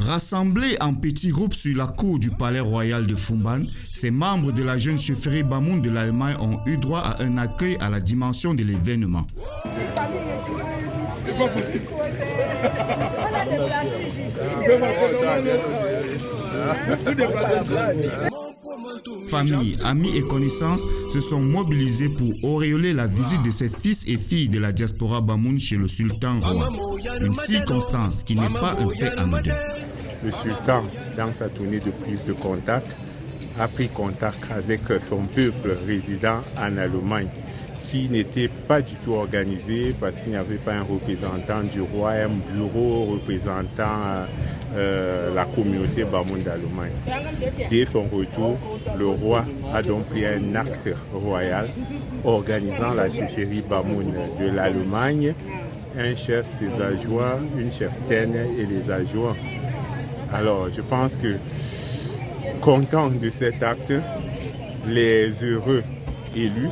Rassemblés en petits groupes sur la cour du palais royal de Fumban, ces membres de la jeune chefferie Bamoun de l'Allemagne ont eu droit à un accueil à la dimension de l'événement. C'est pas possible. Familles, amis et connaissances se sont mobilisés pour auréoler la visite de ces fils et filles de la diaspora Bamoun chez le sultan roi. Une circonstance qui n'est pas un fait anodin. Le sultan, dans sa tournée de prise de contact, a pris contact avec son peuple résident en Allemagne, qui n'était pas du tout organisé parce qu'il n'y avait pas un représentant du roi, un bureau représentant la communauté Bamoun d'Allemagne. Dès son retour, le roi a donc pris un acte royal organisant la chefferie Bamoun de l'Allemagne, un chef, ses adjoints, une cheftaine et les adjoints. Alors, je pense que, content de cet acte, les heureux élus,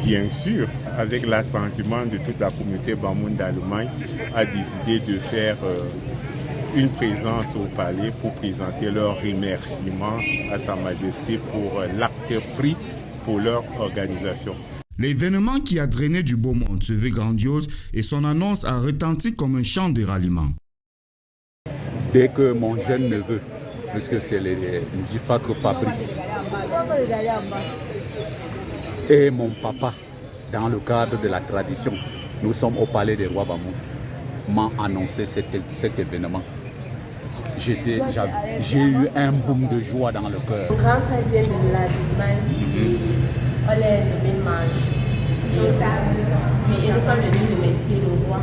bien sûr, avec l'assentiment de toute la communauté Bamoun d'Allemagne, a décidé de faire une présence au palais pour présenter leurs remerciements à Sa Majesté pour l'acte pris pour leur organisation. L'événement qui a drainé du beau monde se veut grandiose et son annonce a retenti comme un chant de ralliement. Dès que mon jeune neveu, puisque c'est le Njifak Fabrice, et mon papa, dans le cadre de la tradition, nous sommes au palais des rois Bamoun, m'ont annoncé cet événement. J'ai eu un boom de joie dans le cœur. Mon grand frère vient de l'Allemagne, on est le même âge. Et nous sommes venus remercier le roi.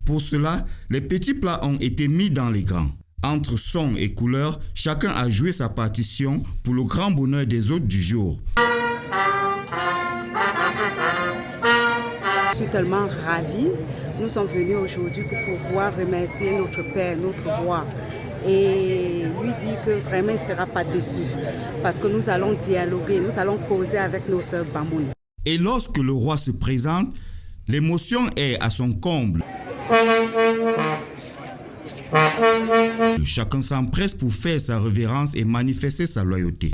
Pour cela, les petits plats ont été mis dans les grands. Entre sons et couleurs, chacun a joué sa partition pour le grand bonheur des hôtes du jour. Je suis tellement ravie. Nous sommes venus aujourd'hui pour pouvoir remercier notre Père, notre roi. Et lui dire que vraiment il ne sera pas déçu. Parce que nous allons dialoguer, nous allons causer avec nos sœurs Bamoun. Et lorsque le roi se présente, l'émotion est à son comble. Chacun s'empresse pour faire sa révérence et manifester sa loyauté.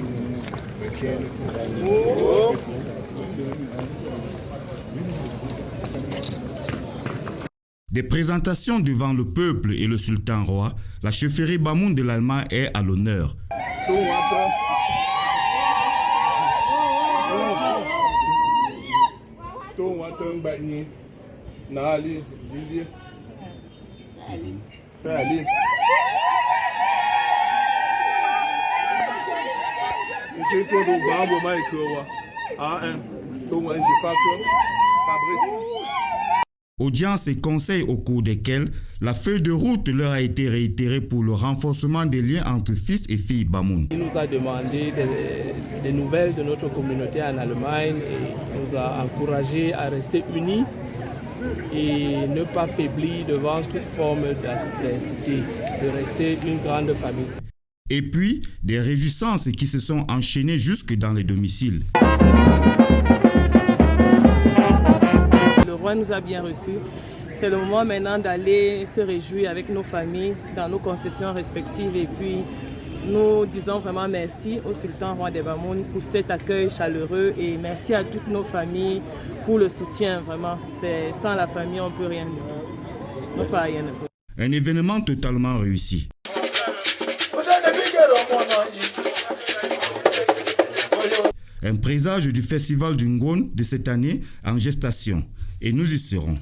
Des présentations devant le peuple et le sultan roi, la chefferie Bamoun de l'Allemagne est à l'honneur. Audiences et conseils au cours desquels la feuille de route leur a été réitérée pour le renforcement des liens entre fils et filles Bamoun. Il nous a demandé des nouvelles de notre communauté en Allemagne et nous a encouragés à rester unis et ne pas faiblir devant toute forme d'adversité, de rester une grande famille. Et puis, des réjouissances qui se sont enchaînées jusque dans les domiciles. Le roi nous a bien reçus. C'est le moment maintenant d'aller se réjouir avec nos familles dans nos concessions respectives. Et puis, nous disons vraiment merci au sultan roi des Bamoun pour cet accueil chaleureux et merci à toutes nos familles pour le soutien. Vraiment, sans la famille, on ne peut rien dire. Un événement totalement réussi. Un présage du festival du Ngone de cette année en gestation. Et nous y serons.